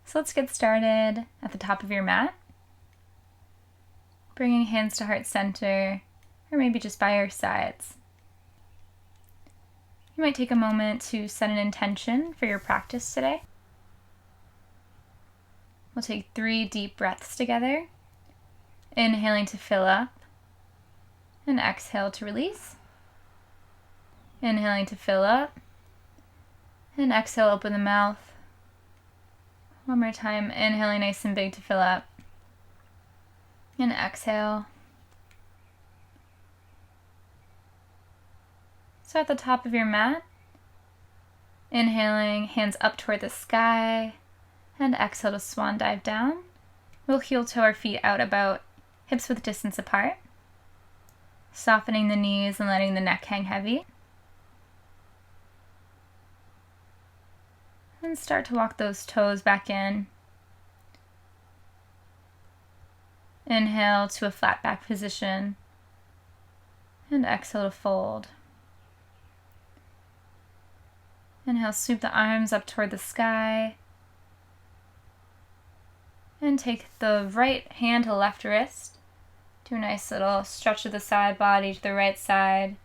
So let's get started at the top of your mat. Bringing hands to heart center, or maybe just by your sides. You might take a moment to set an intention for your practice today. We'll take 3 deep breaths together, inhaling to fill up, and exhale to release. Inhaling to fill up, and exhale, open the mouth. One more time, inhaling nice and big to fill up, and exhale. So at the top of your mat, inhaling, hands up toward the sky, and exhale to swan dive down. We'll heel toe our feet out about hips width distance apart, softening the knees and letting the neck hang heavy. And start to walk those toes back in. Inhale to a flat back position, and exhale to fold. Inhale, sweep the arms up toward the sky, and take the right hand to left wrist. Do a nice little stretch of the side body to the right side.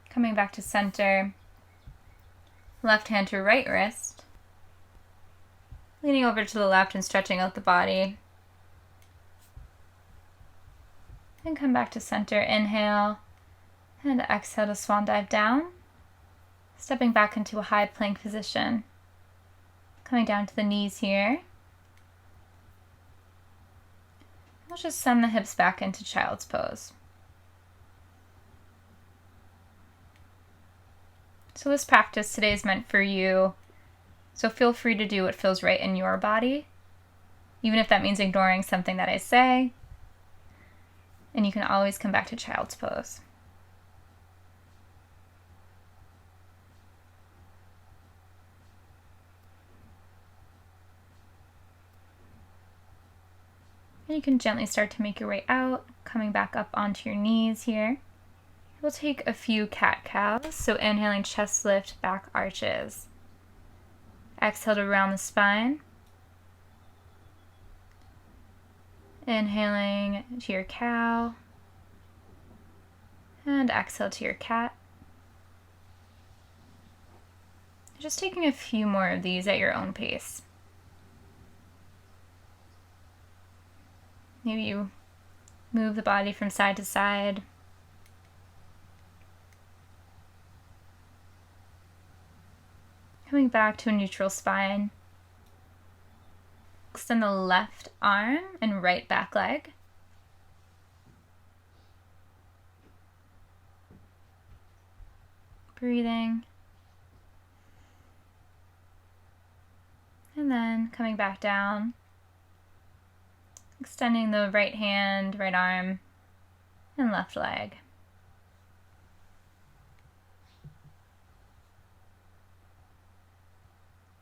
Coming back to center. Left hand to right wrist. Leaning over to the left and stretching out the body. And come back to center. Inhale and exhale to swan dive down. Stepping back into a high plank position. Coming down to the knees here. We'll just send the hips back into child's pose. So this practice today is meant for you, so feel free to do what feels right in your body, even if that means ignoring something that I say, and you can always come back to child's pose. And you can gently start to make your way out, coming back up onto your knees here. We'll take a few cat-cows, so inhaling chest lift, back arches. Exhale to round the spine. Inhaling to your cow. And exhale to your cat. Just taking a few more of these at your own pace. Maybe you move the body from side to side. Coming back to a neutral spine. Extend the left arm and right back leg. Breathing. And then coming back down. Extending the right hand, right arm, and left leg.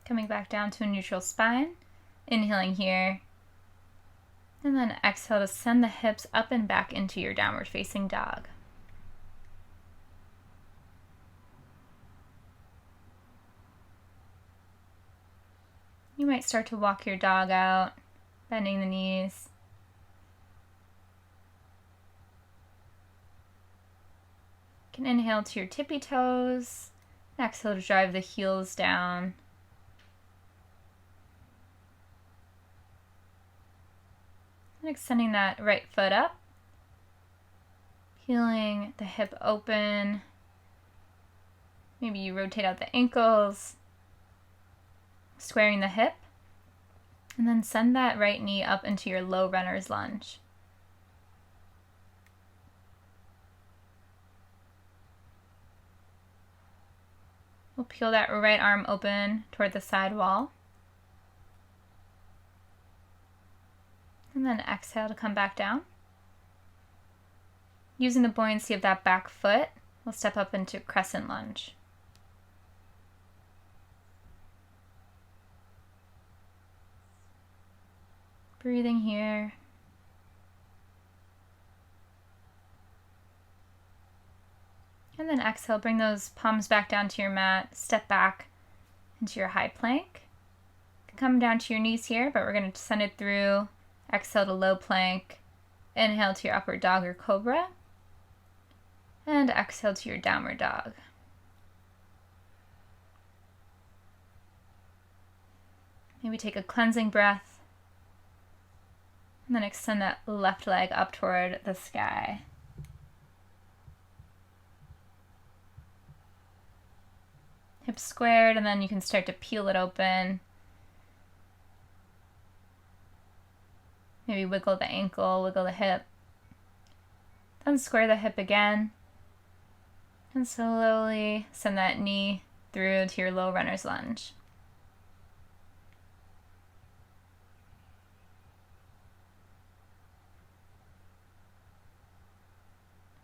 Coming back down to a neutral spine, inhaling here, and then exhale to send the hips up and back into your downward facing dog. You might start to walk your dog out, bending the knees. You can inhale to your tippy toes, exhale to drive the heels down. And extending that right foot up, peeling the hip open. Maybe you rotate out the ankles, squaring the hip, and then send that right knee up into your low runner's lunge. We'll peel that right arm open toward the side wall. And then exhale to come back down. Using the buoyancy of that back foot, we'll step up into crescent lunge. Breathing here. And then exhale, bring those palms back down to your mat, step back into your high plank. Come down to your knees here, but we're going to send it through. Exhale to low plank. Inhale to your upward dog or cobra. And exhale to your downward dog. Maybe take a cleansing breath. And then extend that left leg up toward the sky. Hips squared, and then you can start to peel it open. Maybe wiggle the ankle, wiggle the hip. Then square the hip again. And slowly send that knee through to your low runner's lunge.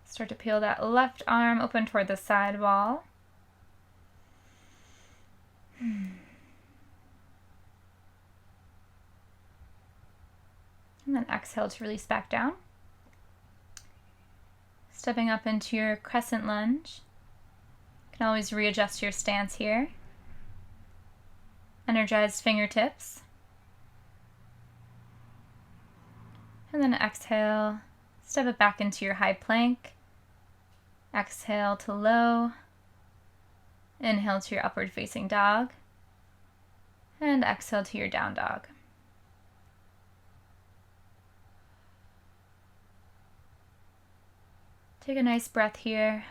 Start to peel that left arm open toward the side wall. And then exhale to release back down. Stepping up into your crescent lunge. You can always readjust your stance here. Energized fingertips. And then exhale, step it back into your high plank. Exhale to low. Inhale to your upward facing dog. And exhale to your down dog. Take a nice breath here.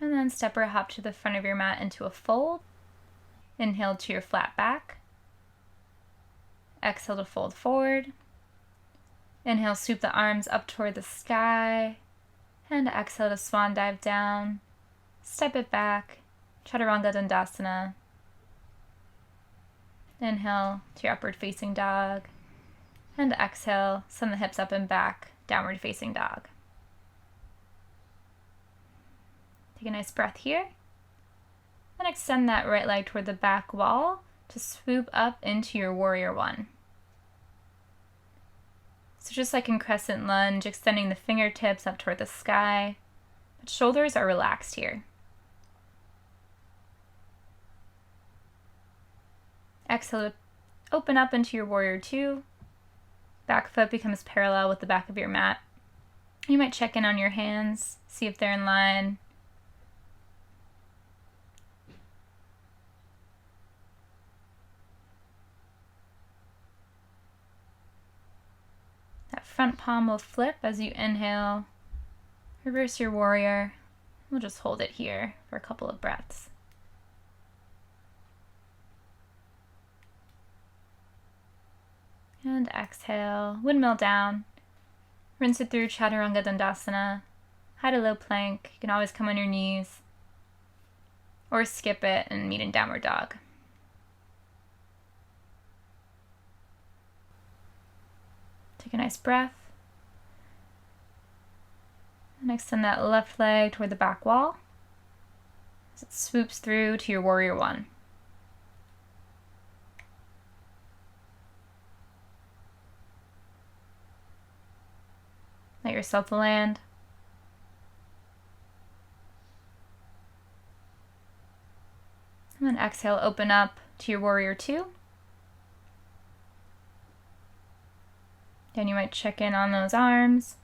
And then step or hop to the front of your mat into a fold. Inhale to your flat back. Exhale to fold forward. Inhale, sweep the arms up toward the sky. And exhale to swan dive down. Step it back. Chaturanga Dandasana. Inhale to your upward facing dog. And exhale, send the hips up and back. Downward facing dog. Take a nice breath here. Then extend that right leg toward the back wall to swoop up into your warrior one. So just like in crescent lunge, extending the fingertips up toward the sky, but shoulders are relaxed here. Exhale to open up into your warrior two. Back foot becomes parallel with the back of your mat. You might check in on your hands, see if they're in line. That front palm will flip as you inhale. Reverse your warrior. We'll just hold it here for a couple of breaths. And exhale, windmill down. Rinse it through Chaturanga Dandasana. High to low plank. You can always come on your knees. Or skip it and meet in downward dog. Take a nice breath. And extend that left leg toward the back wall as it swoops through to your warrior one. Let yourself land. And then exhale, open up to your warrior two. Then you might check in on those arms.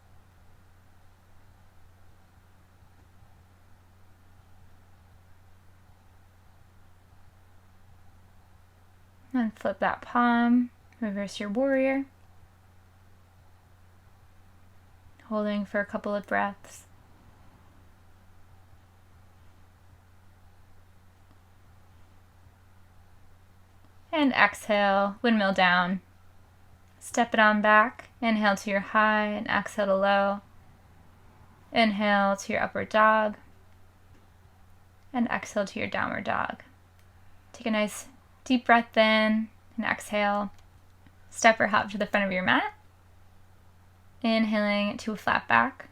And flip that palm, reverse your warrior. Holding for a couple of breaths. And exhale, windmill down. Step it on back. Inhale to your high and exhale to low. Inhale to your upward dog. And exhale to your downward dog. Take a nice deep breath in and exhale. Step or hop to the front of your mat. Inhaling to a flat back.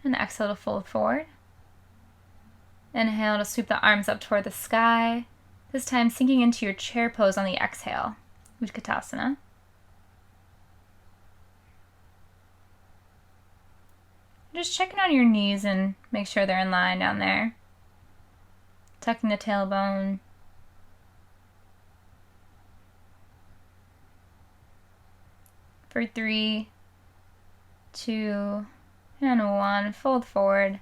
And exhale to fold forward. Inhale to sweep the arms up toward the sky. This time sinking into your chair pose on the exhale. Utkatasana. Just checking on your knees and make sure they're in line down there. Tucking the tailbone, For 3, 2, and 1. Fold forward.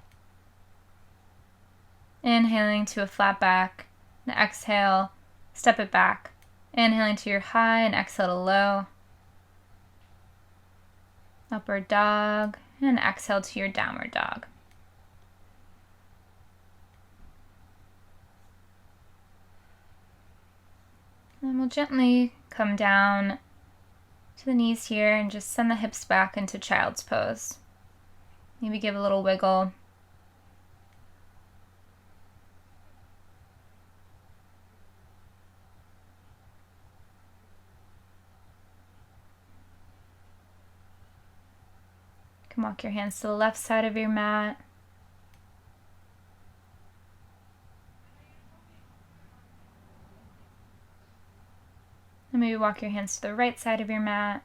Inhaling to a flat back. And exhale, step it back. Inhaling to your high and exhale to low. Upward dog. And exhale to your downward dog. And we'll gently come down to the knees here and just send the hips back into child's pose. Maybe give a little wiggle. You can walk your hands to the left side of your mat. And maybe walk your hands to the right side of your mat.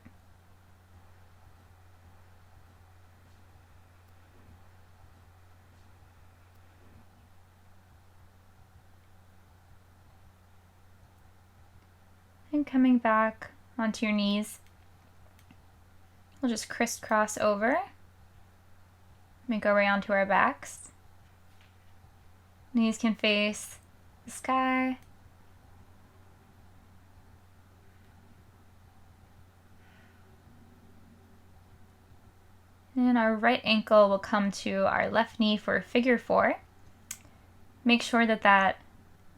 And coming back onto your knees, we'll just crisscross over. We go right onto our backs. Knees can face the sky. And our right ankle will come to our left knee for figure 4. Make sure that that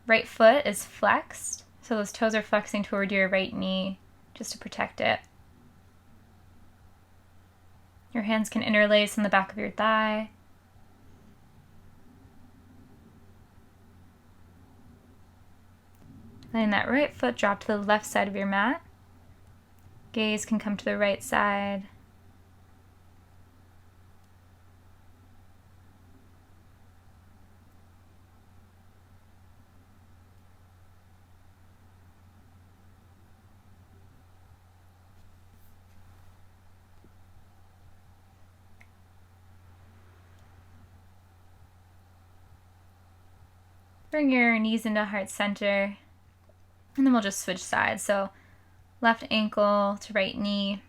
right foot is flexed, so those toes are flexing toward your right knee just to protect it. Your hands can interlace on the back of your thigh. Letting that right foot drop to the left side of your mat. Gaze can come to the right side. Bring your knees into heart center, and then we'll just switch sides. So left ankle to right knee.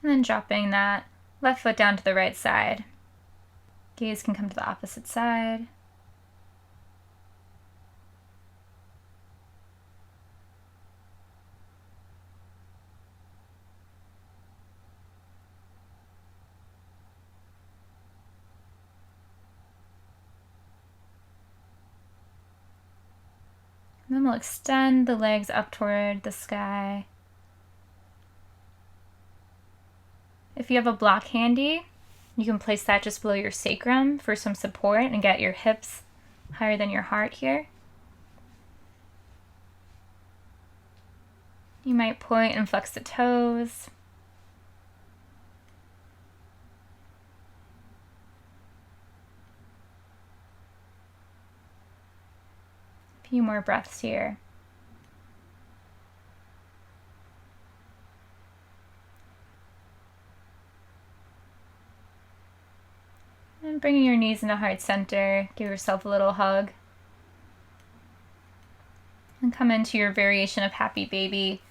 And then dropping that left foot down to the right side. Gaze can come to the opposite side. And then we'll extend the legs up toward the sky. If you have a block handy, you can place that just below your sacrum for some support and get your hips higher than your heart here. You might point and flex the toes. A few more breaths here. And bringing your knees into heart center, give yourself a little hug. And come into your variation of happy baby.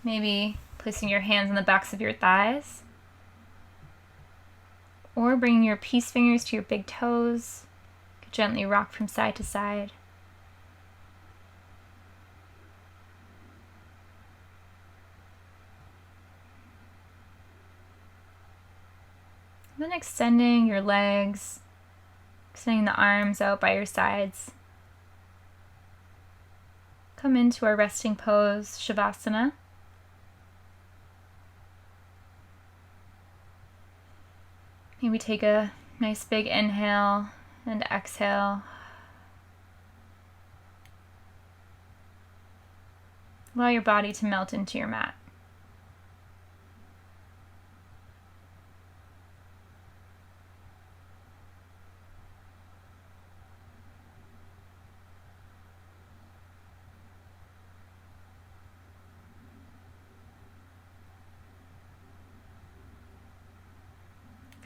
Maybe placing your hands on the backs of your thighs. Or bringing your peace fingers to your big toes. You could gently rock from side to side. Then extending your legs, extending the arms out by your sides. Come into our resting pose, Shavasana. Maybe take a nice big inhale and exhale. Allow your body to melt into your mat.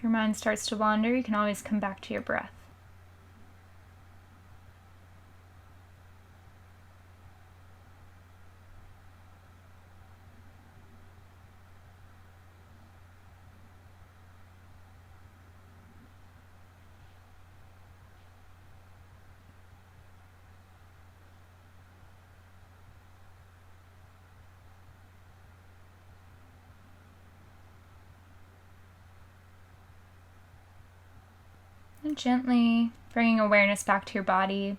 your mind starts to wander, you can always come back to your breath. And gently bringing awareness back to your body.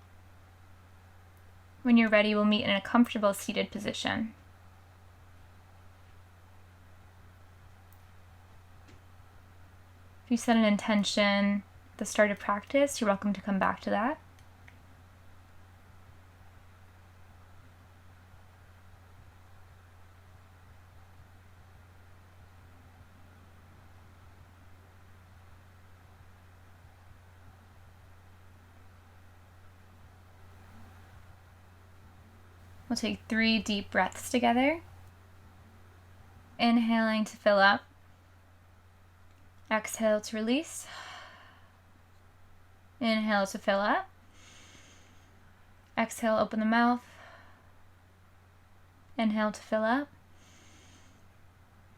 When you're ready, we'll meet in a comfortable seated position. If you set an intention at the start of practice, you're welcome to come back to that. We'll take 3 deep breaths together. Inhaling to fill up. Exhale to release. Inhale to fill up. Exhale, open the mouth. Inhale to fill up.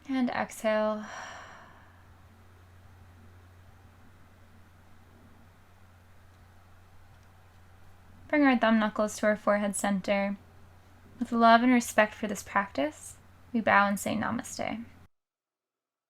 And exhale. Bring our thumb knuckles to our forehead center. With love and respect for this practice, we bow and say namaste.